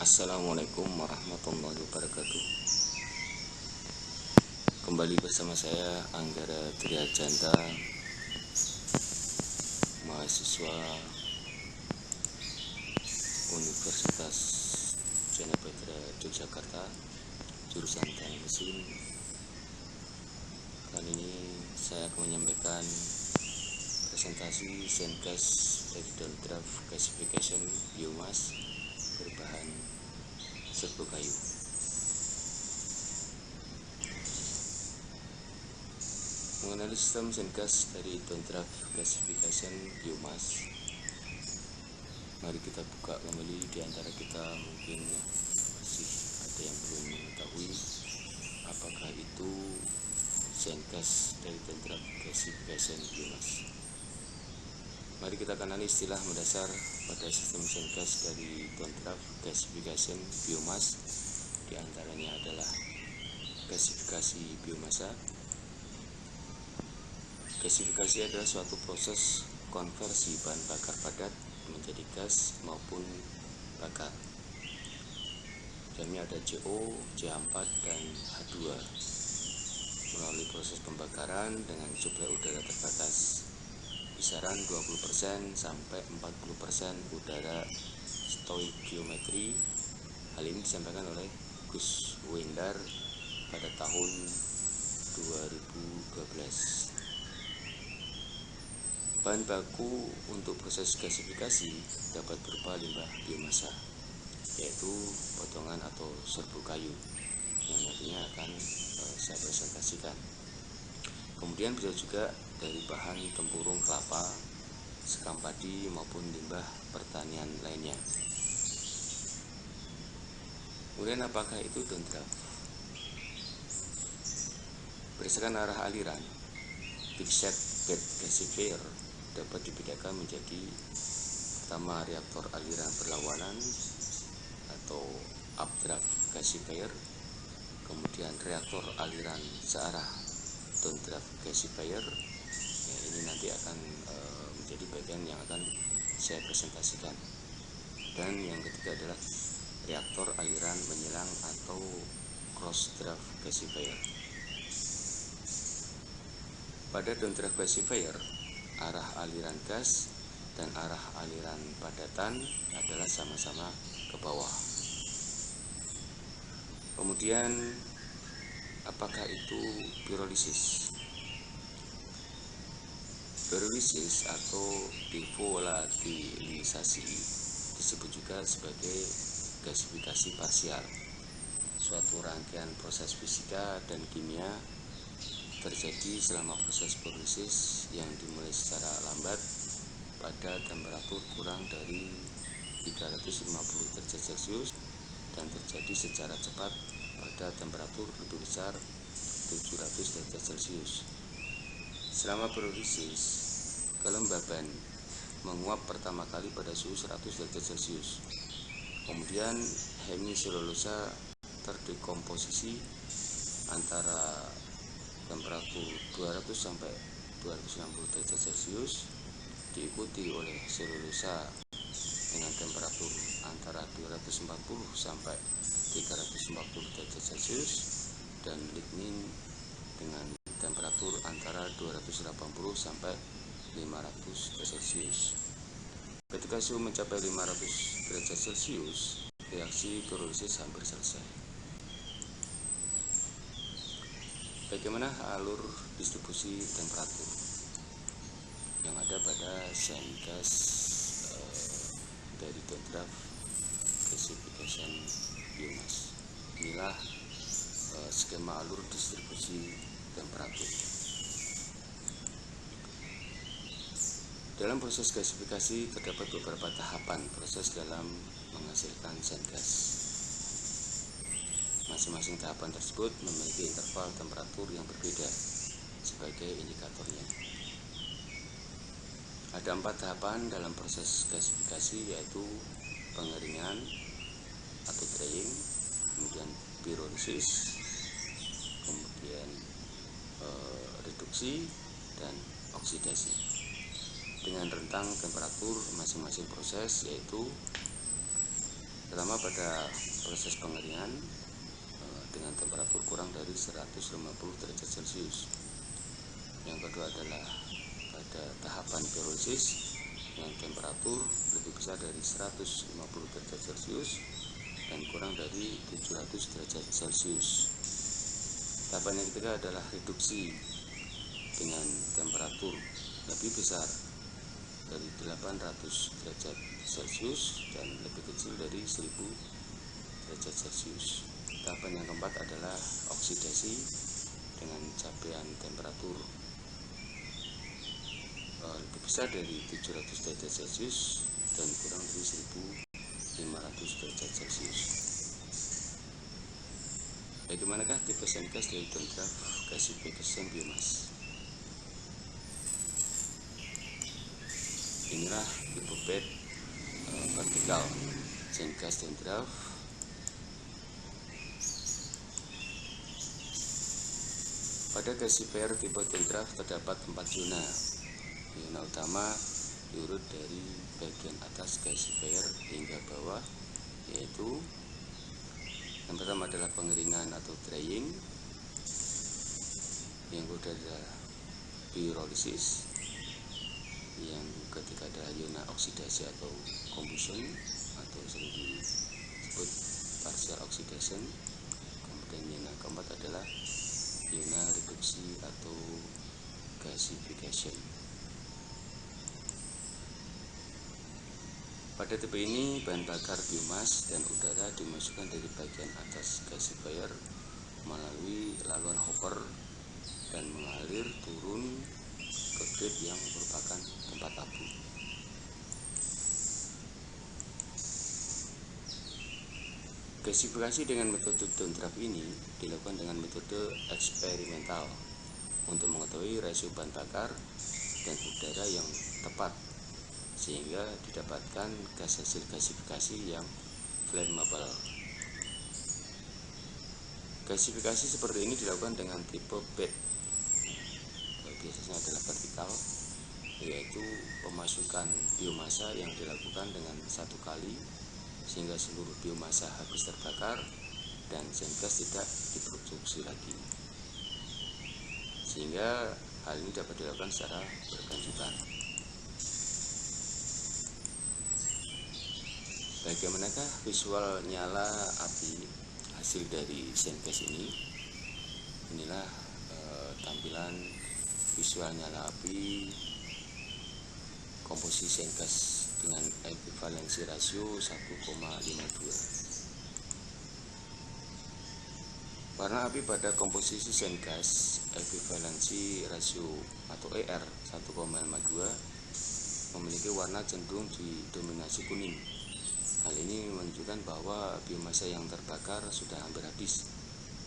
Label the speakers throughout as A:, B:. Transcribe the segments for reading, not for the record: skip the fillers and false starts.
A: Assalamualaikum warahmatullahi wabarakatuh. Kembali bersama saya Anggara Triajanta, mahasiswa Universitas Janepetra Yogyakarta, jurusan Teknik Mesin. Kali ini saya akan menyampaikan presentasi Zengas Breakdown Draft Gasification Biomass berbahan serbuk kayu. Mengenali sistem Zengas dari Draft Gasification Biomass, mari kita buka kembali. Di antara kita mungkin masih ada yang belum mengetahui apakah itu Zengas dari Draft Gasification Biomass. Mari kita kenali istilah mendasar pada sistem Zengas dari Draft Gasification Biomass. Di antaranya adalah gasifikasi biomasa. Gasifikasi adalah suatu proses konversi bahan bakar padat menjadi gas maupun bakar. Jamnya ada CO, CH4, dan H2 melalui proses pembakaran dengan suplai udara terbatas, kisaran 20% sampai 40% udara stoikiometri. Hal ini disampaikan oleh Gus Wendar pada tahun 2012. Bahan baku untuk proses gasifikasi dapat berupa limbah biomasa, yaitu potongan atau serbuk kayu yang nantinya akan saya presentasikan. Kemudian bisa juga dari bahan tempurung kelapa, sekam padi maupun limbah pertanian lainnya. Kemudian apakah itu draft? Berdasarkan arah aliran, fixed bed gasifier dapat dibedakan menjadi pertama reaktor aliran berlawanan atau updraft gasifier, kemudian reaktor aliran searah downdraft gasifier. Ya, ini nanti akan menjadi bagian yang akan saya presentasikan. Dan yang ketiga adalah reaktor aliran menyilang atau cross draft gasifier. Pada downdraft gasifier, arah aliran gas dan arah aliran padatan adalah sama-sama ke bawah. Kemudian apakah itu pirolisis? Pirolisis atau devolatilisasi disebut juga sebagai gasifikasi parsial, suatu rangkaian proses fisika dan kimia terjadi selama proses pirolisis yang dimulai secara lambat pada temperatur kurang dari 350 derajat Celcius dan terjadi secara cepat pada temperatur lebih besar 700 derajat Celcius. Selama pirolisis, kelembaban menguap pertama kali pada suhu 100 derajat Celcius. Kemudian hemiselulosa terdekomposisi antara temperatur 200 sampai 260 derajat Celcius, diikuti oleh selulosa dengan temperatur antara 240 sampai 340 derajat Celcius, dan lignin dengan temperatur antara 280 sampai 500 derajat Celcius. Ketika suhu mencapai 500 derajat Celcius, reaksi pirolisis hampir selesai. Bagaimana alur distribusi temperatur yang ada pada Zengas dari draft gasification biomass? Inilah skema alur distribusi temperatur. Dalam proses gasifikasi terdapat beberapa tahapan proses dalam menghasilkan Zengas. Masing-masing tahapan tersebut memiliki interval temperatur yang berbeda sebagai indikatornya. Ada 4 tahapan dalam proses gasifikasi, yaitu pengeringan atau drying, kemudian pirolisis, kemudian reduksi, dan oksidasi, dengan rentang temperatur masing-masing proses yaitu Pertama, pada proses pengeringan dengan temperatur kurang dari 150 derajat Celcius. Yang kedua adalah pada tahapan pirolisis dengan temperatur lebih besar dari 150 derajat Celcius dan kurang dari 700 derajat Celcius. Tahapan yang ketiga adalah reduksi dengan temperatur lebih besar dari 800 derajat Celcius dan lebih kecil dari 1000 derajat Celcius. Tahapan yang keempat adalah oksidasi dengan capaian temperatur lebih besar dari 700 derajat Celcius dan kurang dari 1500 derajat Celcius. Bagaimanakah tipe sandcast dari Downdraft Gasification Biomass? Inilah tipe bed vertikal sandcast Downdraft. Pada gasifier tipe Downdraft terdapat 4 zona. Zona utama diurut dari bagian atas gasifier hingga bawah, yaitu yang pertama adalah pengeringan atau drying, yang kedua adalah pirolisis, yang ketiga adalah zona oksidasi atau combustion atau sering disebut partial oxidation, kemudian zona keempat adalah zona reduksi atau gasification. Pada tipe ini, bahan bakar biomas dan udara dimasukkan dari bagian atas gasifier melalui laluan hopper dan mengalir turun ke grid yang merupakan tempat abu. Gasifikasi dengan metode Downdraft ini dilakukan dengan metode eksperimental untuk mengetahui rasio bahan bakar dan udara yang tepat, sehingga didapatkan gas hasil gasifikasi yang flammable. Gasifikasi seperti ini dilakukan dengan tipe bed, biasanya adalah vertikal, yaitu pemasukan biomasa yang dilakukan dengan satu kali sehingga seluruh biomasa habis terbakar dan sandcast tidak diproduksi lagi, sehingga hal ini dapat dilakukan secara berkelanjutan. Bagaimanakah visual nyala api hasil dari sandcast ini? Inilah tampilan visual nyala api komposisi sandcast dengan equivalency rasio 1,52. Warna api pada komposisi sandcast equivalency rasio atau ER 1,52 memiliki warna cenderung didominasi kuning. Hal ini menunjukkan bahwa biomasa yang terbakar sudah hampir habis,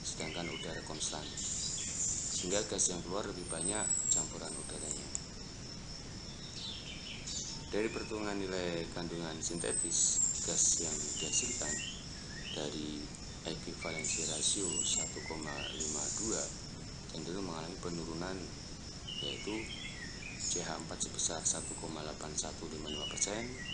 A: sedangkan udara konstan, sehingga gas yang keluar lebih banyak campuran udaranya. Dari perhitungan nilai kandungan sintetis gas yang dihasilkan dari equivalency rasio 1,52 cenderung mengalami penurunan, yaitu CH4 sebesar 1,8155%,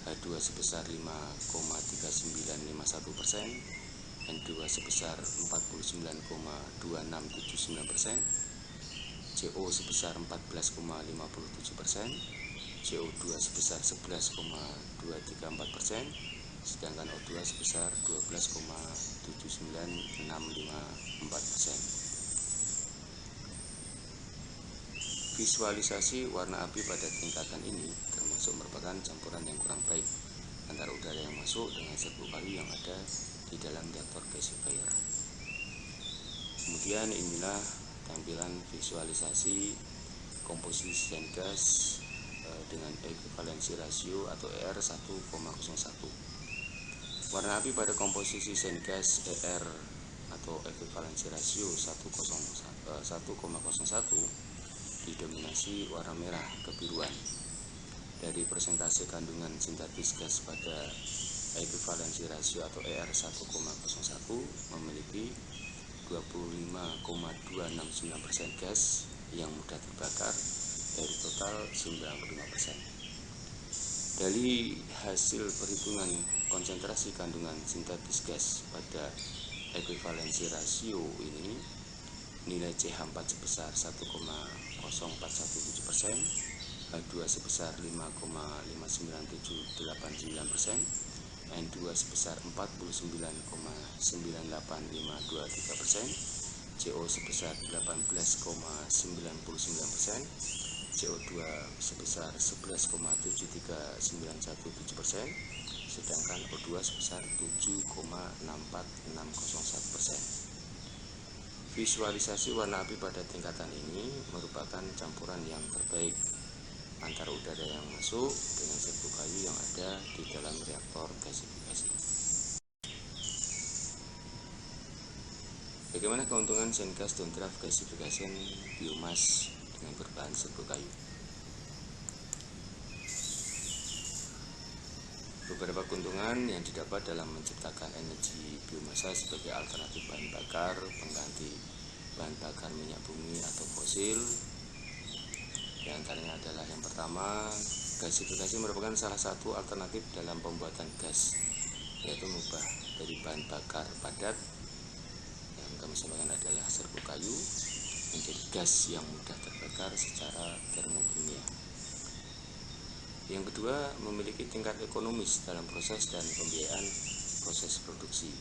A: H2 sebesar 5,3951%, N2 sebesar 49,2679%, CO sebesar 14,57%, CO2 sebesar 11,234%, sedangkan O2 sebesar 12,79654%. Visualisasi warna api pada tingkatan ini termasuk merupakan campuran yang kurang baik antara udara yang masuk dengan serbu kayu yang ada di dalam reaktor gasifier. Kemudian inilah tampilan visualisasi komposisi sandcast dengan equivalency rasio atau ER 1,01. Warna api pada komposisi sandcast ER atau equivalency rasio 1,01 didominasi warna merah kebiruan. Dari persentase kandungan sintetis gas pada equivalency rasio atau ER 1,01 memiliki 25,269% gas yang mudah terbakar dari total 95%. Dari hasil perhitungan konsentrasi kandungan sintetis gas pada ekuivalensi rasio ini, nilai CH4 sebesar 1,0417%, H2 sebesar 5,59789%, N2 sebesar 49,9853%, CO sebesar 18,99%, CO2 sebesar 11,73917%, sedangkan O2 sebesar 7,64601%. Visualisasi warna api pada tingkatan ini merupakan campuran yang terbaik antara udara yang masuk dengan serbuk kayu yang ada di dalam reaktor gasifikasi. Bagaimana keuntungan Syngas Downdraft Gasification Biomass dengan berbahan serbuk kayu? Beberapa keuntungan yang didapat dalam menciptakan energi biomasa sebagai alternatif bahan bakar pengganti bahan bakar minyak bumi atau fosil. Di antaranya adalah yang pertama, gasifikasi merupakan salah satu alternatif dalam pembuatan gas, yaitu mengubah dari bahan bakar padat yang kami sampaikan adalah serbuk kayu menjadi gas yang mudah terbakar secara termokimia. Yang kedua, memiliki tingkat ekonomis dalam proses dan pembiayaan proses produksi.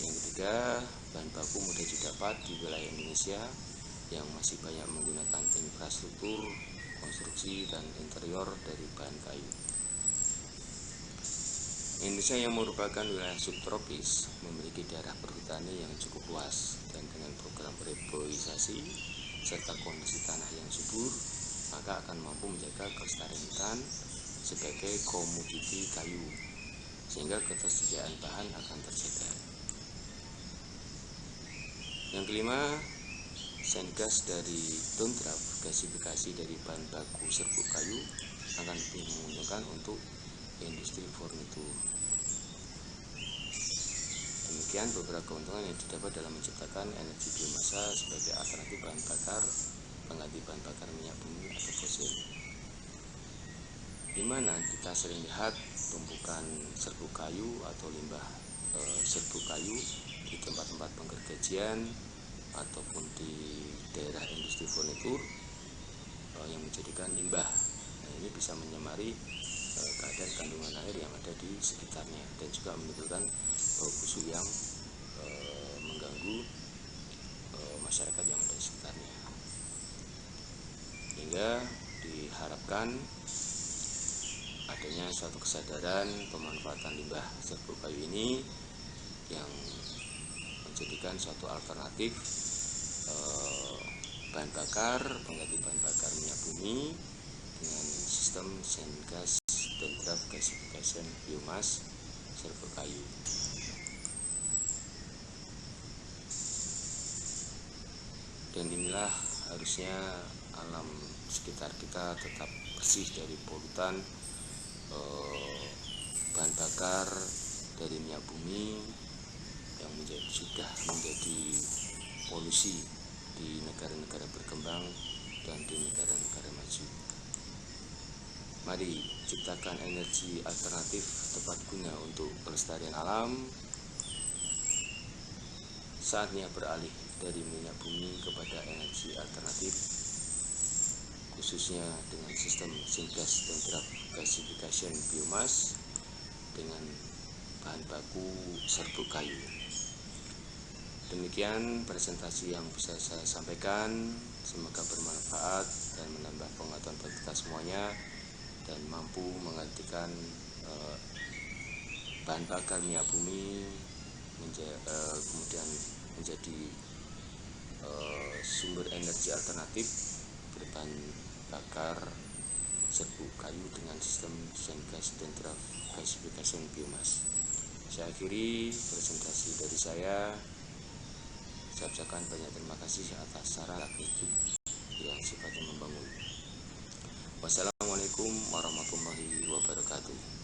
A: Yang ketiga, bahan baku mudah didapat di wilayah Indonesia yang masih banyak menggunakan infrastruktur, konstruksi, dan interior dari bahan kayu. Indonesia yang merupakan wilayah subtropis memiliki daerah perhutani yang cukup luas, dan dengan program reboisasi serta kondisi tanah yang subur, maka akan mampu menjaga kelestarian hutan sebagai komoditi kayu, sehingga ketersediaan bahan akan terjaga. Yang kelima, Syngas dari Downdraft gasifikasi dari bahan baku serbuk kayu akan lebih menguntungkan untuk industri furnitur. Demikian beberapa keuntungan yang didapat dalam menciptakan energi biomasa sebagai alternatif bahan bakar pengganti bahan bakar minyak bumi atau fosil. Di mana kita sering lihat tumpukan serbuk kayu atau limbah serbuk kayu di tempat-tempat penggergajian ataupun di daerah industri furnitur yang menjadikan limbah. Nah, ini bisa menyamari keadaan kandungan air yang ada di sekitarnya dan juga menimbulkan bau busuk yang mengganggu masyarakat yang ada di sekitarnya. Hingga diharapkan adanya suatu kesadaran pemanfaatan limbah serbuk kayu ini yang menjadikan suatu alternatif bahan bakar pengganti bahan bakar minyak bumi dengan sistem Syngas Downdraft Gasification Biomass serbuk kayu. Dan inilah harusnya alam sekitar kita tetap bersih dari polutan bahan bakar dari minyak bumi yang sudah menjadi polusi di negara-negara berkembang dan di negara-negara maju. Mari ciptakan energi alternatif tepat guna untuk pelestarian alam. Saatnya beralih dari minyak bumi kepada energi alternatif, khususnya dengan sistem Syngas Downdraft Gasification Biomass dengan bahan baku serbuk kayu. Demikian presentasi yang bisa saya sampaikan, semoga bermanfaat dan menambah pengetahuan bagi kita semuanya dan mampu menggantikan bahan bakar minyak bumi kemudian menjadi sumber energi alternatif berbahan bakar serbuk kayu dengan sistem Syngas Downdraft Gasification Biomass. Saya akhiri presentasi dari saya. Saya ucapkan banyak terima kasih atas saran kritik yang sifatnya membangun. Wassalamualaikum warahmatullahi wabarakatuh.